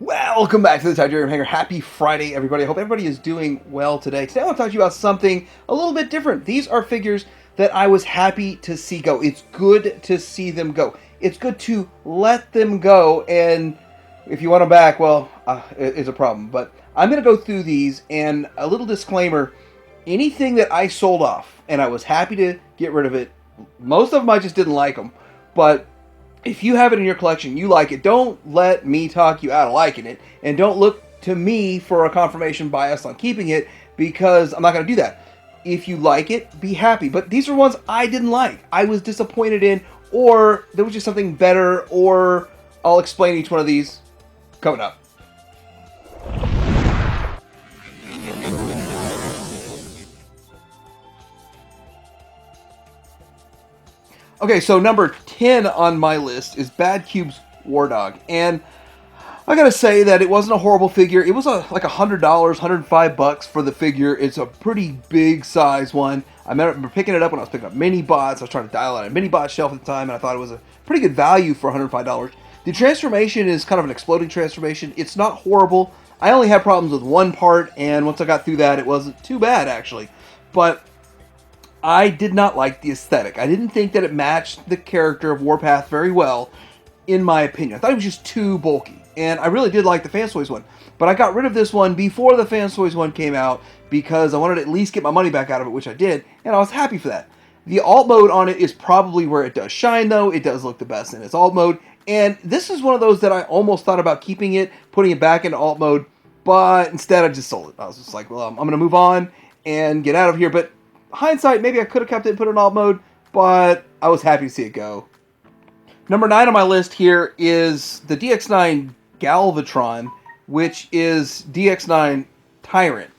Welcome back to the Tiberium Hangar. Happy Friday, everybody. I hope everybody is doing well today. Today I want to talk to you about something a little bit different. These are figures that I was happy to see go. It's good to see them go. It's good to let them go, and if you want them back, well, it's a problem. But I'm going to go through these, and a little disclaimer, anything that I sold off, and I was happy to get rid of it, most of them I just didn't like them, but if you have it in your collection, you like it, don't let me talk you out of liking it, and don't look to me for a confirmation bias on keeping it, because I'm not going to do that. If you like it, be happy. But these are ones I didn't like, I was disappointed in, or there was just something better, or I'll explain each one of these coming up. Okay, so number 10 on my list is Bad Cube's War Dog, and I gotta say that it wasn't a horrible figure. It was like $100, $105 for the figure. It's a pretty big size one. I remember picking it up when I was picking up mini bots. I was trying to dial out a mini bot shelf at the time, and I thought it was a pretty good value for $105. The transformation is kind of an exploding transformation. It's not horrible. I only had problems with one part, and once I got through that, it wasn't too bad actually. But I did not like the aesthetic. I didn't think that it matched the character of Warpath very well, in my opinion. I thought it was just too bulky. And I really did like the Fans Toys one. But I got rid of this one before the Fans Toys one came out because I wanted to at least get my money back out of it, which I did. And I was happy for that. The alt mode on it is probably where it does shine, though. It does look the best in its alt mode. And this is one of those that I almost thought about keeping it, putting it back into alt mode. But instead I just sold it. I was just like, well, I'm going to move on and get out of here. But hindsight, maybe I could have kept it and put it in alt mode, but I was happy to see it go. Number 9 on my list here is the DX9 Galvatron, which is DX9 Tyrant.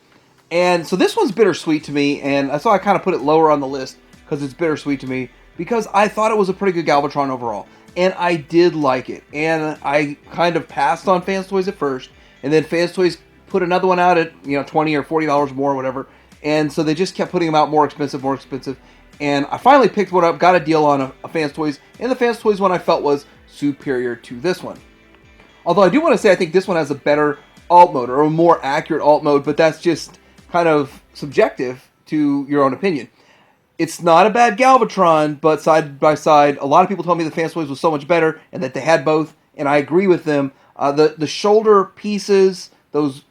And so this one's bittersweet to me, and so I kind of put it lower on the list because it's bittersweet to me, because I thought it was a pretty good Galvatron overall. And I did like it. And I kind of passed on Fans Toys at first, and then Fans Toys put another one out at $20 or $40 more or whatever. And so they just kept putting them out more expensive. And I finally picked one up, got a deal on a Fans Toys, and the Fans Toys one I felt was superior to this one. Although I do want to say I think this one has a better alt mode, or a more accurate alt mode, but that's just kind of subjective to your own opinion. It's not a bad Galvatron, but side by side, a lot of people told me the Fans Toys was so much better, and that they had both, and I agree with them. The shoulder pieces, those,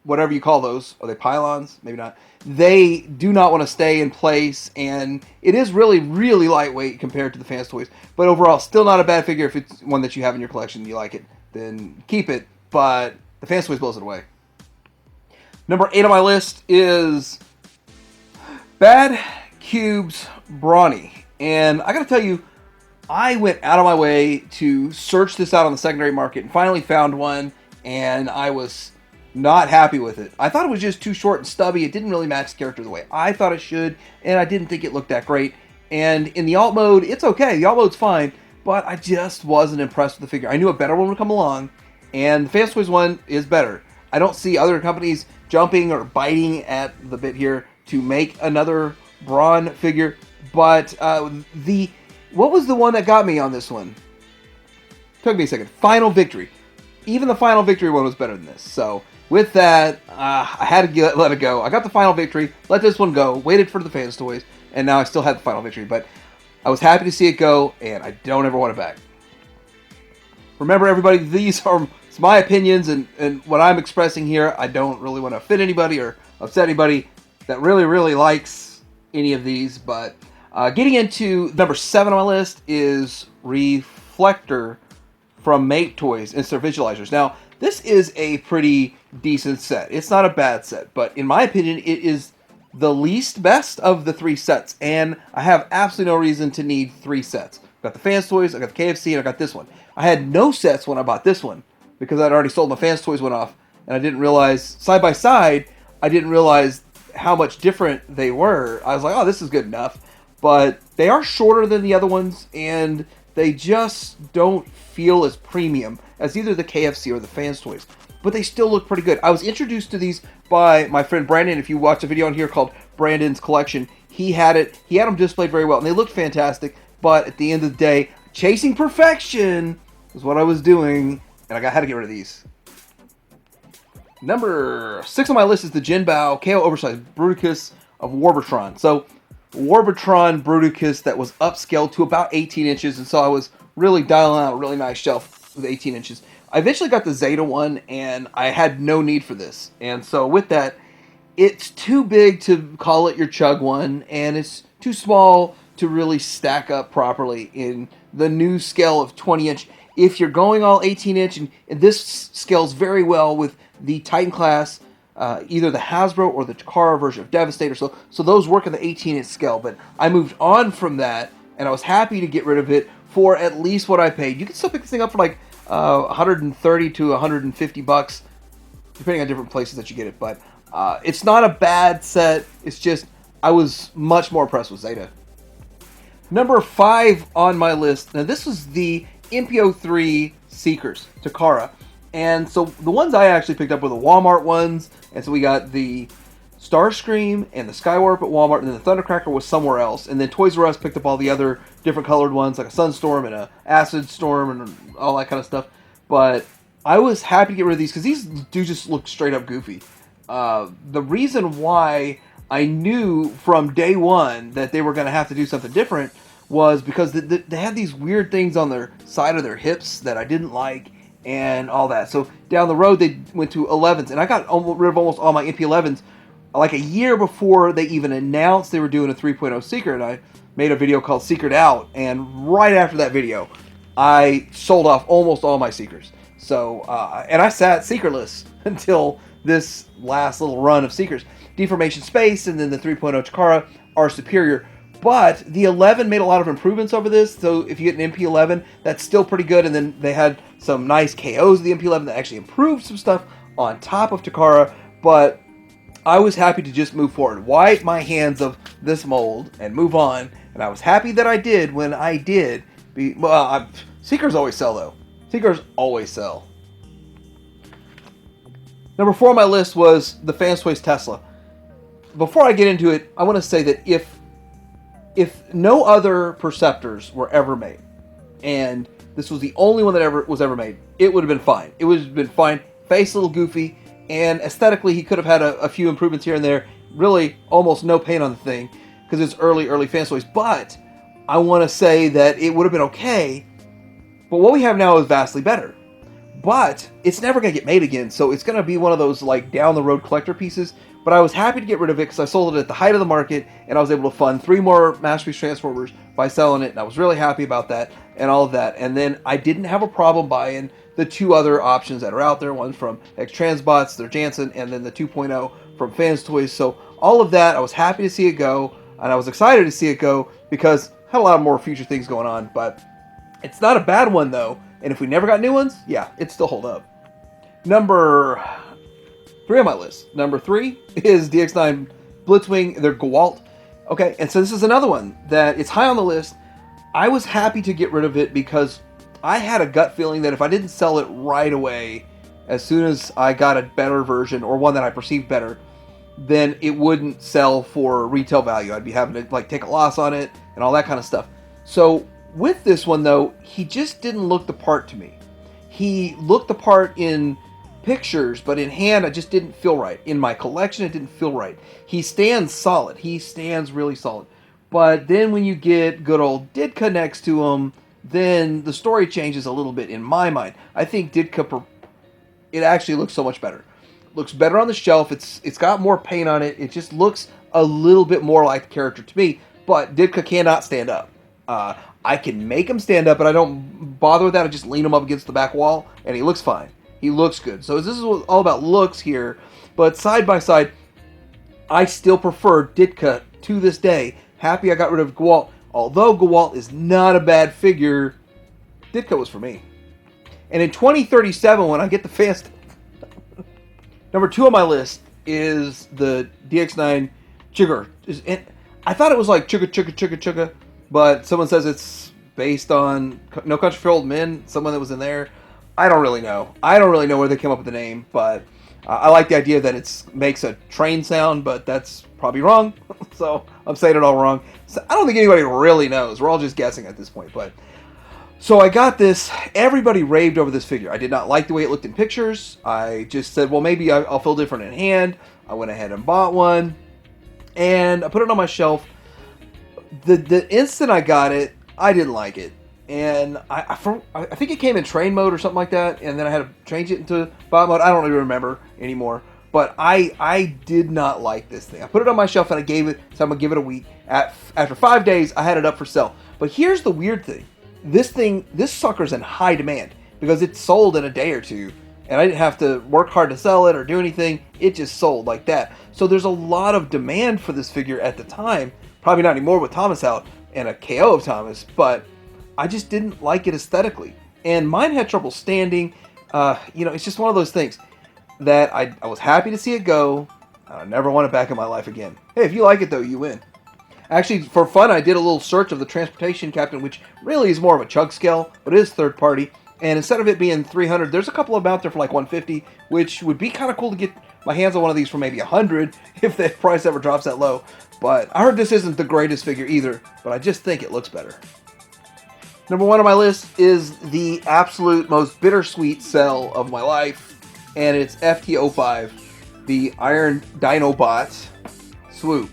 whatever you call those, are they pylons? Maybe not. They do not want to stay in place, and it is really, really lightweight compared to the Fans Toys. But overall, still not a bad figure. If it's one that you have in your collection and you like it, then keep it. But the Fans Toys blows it away. Number 8 on my list is Bad Cube's Brawny. And I gotta tell you, I went out of my way to search this out on the secondary market and finally found one, and I was not happy with it. I thought it was just too short and stubby. It didn't really match the character the way I thought it should, and I didn't think it looked that great. And in the alt mode, it's okay. The alt mode's fine, but I just wasn't impressed with the figure. I knew a better one would come along, and the Fans Toys one is better. I don't see other companies jumping or biting at the bit here to make another Brawn figure, but what was the one that got me on this one? Took me a second. Final Victory. Even the Final Victory one was better than this, so with that, I had to let it go. I got the Final Victory, let this one go, waited for the Fans Toys, and now I still have the Final Victory. But I was happy to see it go, and I don't ever want it back. Remember, everybody, these are my opinions, and what I'm expressing here. I don't really want to offend anybody or upset anybody that really, really likes any of these. But getting into number 7 on my list is Reflector from Make Toys and their visualizers. Now, this is a pretty decent set. It's not a bad set, but in my opinion, it is the least best of the 3 sets, and I have absolutely no reason to need 3 sets. I got the Fans Toys, I got the KFC, and I got this one. I had no sets when I bought this one, because I'd already sold my Fans Toys one off, and I didn't realize, side by side, I didn't realize how much different they were. I was like, oh, this is good enough, but they are shorter than the other ones, and they just don't feel as premium as either the KFC or the Fans Toys. But they still look pretty good. I was introduced to these by my friend Brandon. If you watch a video on here called Brandon's Collection, he had them displayed very well, and they looked fantastic. But at the end of the day, chasing perfection is what I was doing, and I had to get rid of these. Number 6 on my list is the Jinbao KO Oversized Bruticus of Warbotron. So, Warbotron Bruticus that was upscaled to about 18 inches, and so I was really dialing out a really nice shelf with 18 inches. I eventually got the Zeta one, and I had no need for this. And so, with that, it's too big to call it your chug one, and it's too small to really stack up properly in the new scale of 20 inch. If you're going all 18 inch, and this scales very well with the Titan class, either the Hasbro or the Takara version of Devastator, so those work in the 18 inch scale. But I moved on from that, and I was happy to get rid of it for at least what I paid. You can still pick this thing up for like 130 to 150 bucks, depending on different places that you get it. But it's not a bad set. It's just I was much more impressed with Zeta. Number 5 on my list. Now this is the MPO3 Seekers, Takara. And so the ones I actually picked up were the Walmart ones. And so we got the Starscream and the Skywarp at Walmart, and then the Thundercracker was somewhere else. And then Toys R Us picked up all the other different colored ones, like a Sunstorm and a Acid Storm and all that kind of stuff. But I was happy to get rid of these because these do just look straight up goofy. The reason why I knew from day one that they were going to have to do something different was because they had these weird things on their side of their hips that I didn't like and all that. So down the road they went to 11s, and I got rid of almost all my MP11s like a year before they even announced they were doing a 3.0 Secret. And I made a video called Secret Out, and right after that video I sold off almost all my Seekers. So and I sat Seekerless until this last little run of Seekers. Deformation Space and then the 3.0 Takara are superior, but the 11 made a lot of improvements over this. So if you get an MP11, that's still pretty good. And then they had some nice KOs of the MP11 that actually improved some stuff on top of Takara. But I was happy to just move forward, wipe my hands of this mold, and move on. And I was happy that I did when I did. Seekers always sell though. Seekers always sell. Number 4 on my list was the Fans Toys Tesla. Before I get into it, I want to say that if no other Perceptors were ever made, and this was the only one that was ever made, it would have been fine. It would have been fine. Face a little goofy, and aesthetically he could have had a few improvements here and there. Really, almost no paint on the thing because it's early Fans Toys. But I want to say that it would have been okay. But what we have now is vastly better. But it's never going to get made again, so it's going to be one of those like down the road collector pieces. But I was happy to get rid of it because I sold it at the height of the market, and I was able to fund 3 more Masterpiece Transformers by selling it, and I was really happy about that and all of that. And then I didn't have a problem buying the 2 other options that are out there. One from X-Transbots, their Jansen, and then the 2.0 from Fans Toys. So all of that, I was happy to see it go, and I was excited to see it go because it had a lot more future things going on. But it's not a bad one though. And if we never got new ones, yeah, it'd still hold up. Number 3 on my list. Number 3 is DX9 Blitzwing, their Gewalt. Okay, and so this is another one that it's high on the list. I was happy to get rid of it because I had a gut feeling that if I didn't sell it right away, as soon as I got a better version or one that I perceived better, then it wouldn't sell for retail value. I'd be having to like take a loss on it and all that kind of stuff. So with this one though, he just didn't look the part to me. He looked the part in pictures, but in hand, I just didn't feel right. In my collection, it didn't feel right. He stands solid. He stands really solid. But then when you get good old Ditka next to him, then the story changes a little bit in my mind. I think Ditka, it actually looks so much better. Looks better on the shelf. It's got more paint on it. It just looks a little bit more like the character to me. But Ditka cannot stand up. I can make him stand up, but I don't bother with that. I just lean him up against the back wall, and he looks fine. He looks good. So this is all about looks here. But side by side, I still prefer Ditka to this day. Happy I got rid of Gewalt. Although Gewalt is not a bad figure, Ditka was for me. And in 2037, when I get the fast... Number 2 on my list is the DX9 Chigger. I thought it was like Chugga, but someone says it's based on No Country for Old Men, someone that was in there. I don't really know. I don't really know where they came up with the name, but I like the idea that it makes a train sound, but that's probably wrong. So I'm saying it all wrong. So I don't think anybody really knows. We're all just guessing at this point. But So I got this. Everybody raved over this figure. I did not like the way it looked in pictures. I just said, well, maybe I'll feel different in hand. I went ahead and bought one, and I put it on my shelf. The instant I got it, I didn't like it, and I think it came in train mode or something like that, and then I had to change it into bot mode. I don't even remember anymore. But I did not like this thing. I put it on my shelf and I gave it. So I'm gonna give it a week. After 5 days, I had it up for sale. But here's the weird thing: this sucker's in high demand because it sold in a day or two, and I didn't have to work hard to sell it or do anything. It just sold like that. So there's a lot of demand for this figure at the time. Probably not anymore with Thomas out and a KO of Thomas, but I just didn't like it aesthetically. And mine had trouble standing. It's just one of those things that I was happy to see it go. I never want it back in my life again. Hey, if you like it though, you win. Actually, for fun, I did a little search of the Transportation Captain, which really is more of a chug scale, but it is third party. And instead of it being 300, there's a couple of them out there for like 150, which would be kind of cool to get my hands on one of these for maybe 100 if the price ever drops that low. But I heard this isn't the greatest figure either, but I just think it looks better. Number 1 on my list is the absolute most bittersweet sell of my life, and it's FT05, the Iron Dinobot Swoop.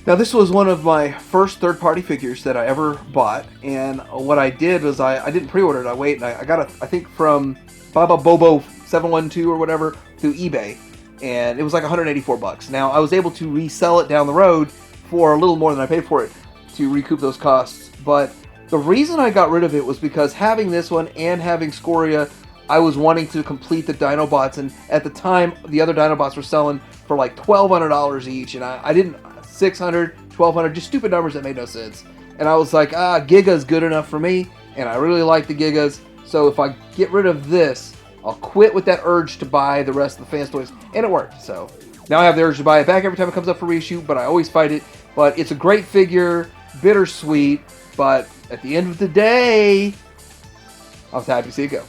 Now, this was one of my first third-party figures that I ever bought, and what I did was I didn't pre-order it. I waited, and I got it, I think, from Baba Bobo 712 or whatever through eBay, and it was like 184 bucks. Now, I was able to resell it down the road for a little more than I paid for it to recoup those costs, but the reason I got rid of it was because having this one and having Scoria, I was wanting to complete the Dinobots, and at the time, the other Dinobots were selling for like $1,200 each, and I didn't, 600, 1,200, just stupid numbers that made no sense. And I was like, Giga's good enough for me, and I really like the Gigas, so if I get rid of this, I'll quit with that urge to buy the rest of the Fans Toys, and it worked. So now I have the urge to buy it back every time it comes up for reshoot, but I always fight it. But it's a great figure, bittersweet, but at the end of the day, I was happy to see it go.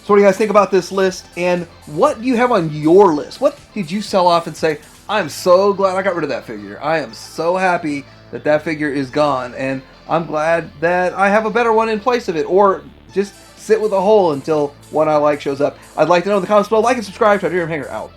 So what do you guys think about this list, and what do you have on your list? What did you sell off and say, I'm so glad I got rid of that figure. I am so happy that that figure is gone, and I'm glad that I have a better one in place of it, or just sit with a hole until one I like shows up. I'd like to know in the comments below. Like and subscribe to our Hanger out.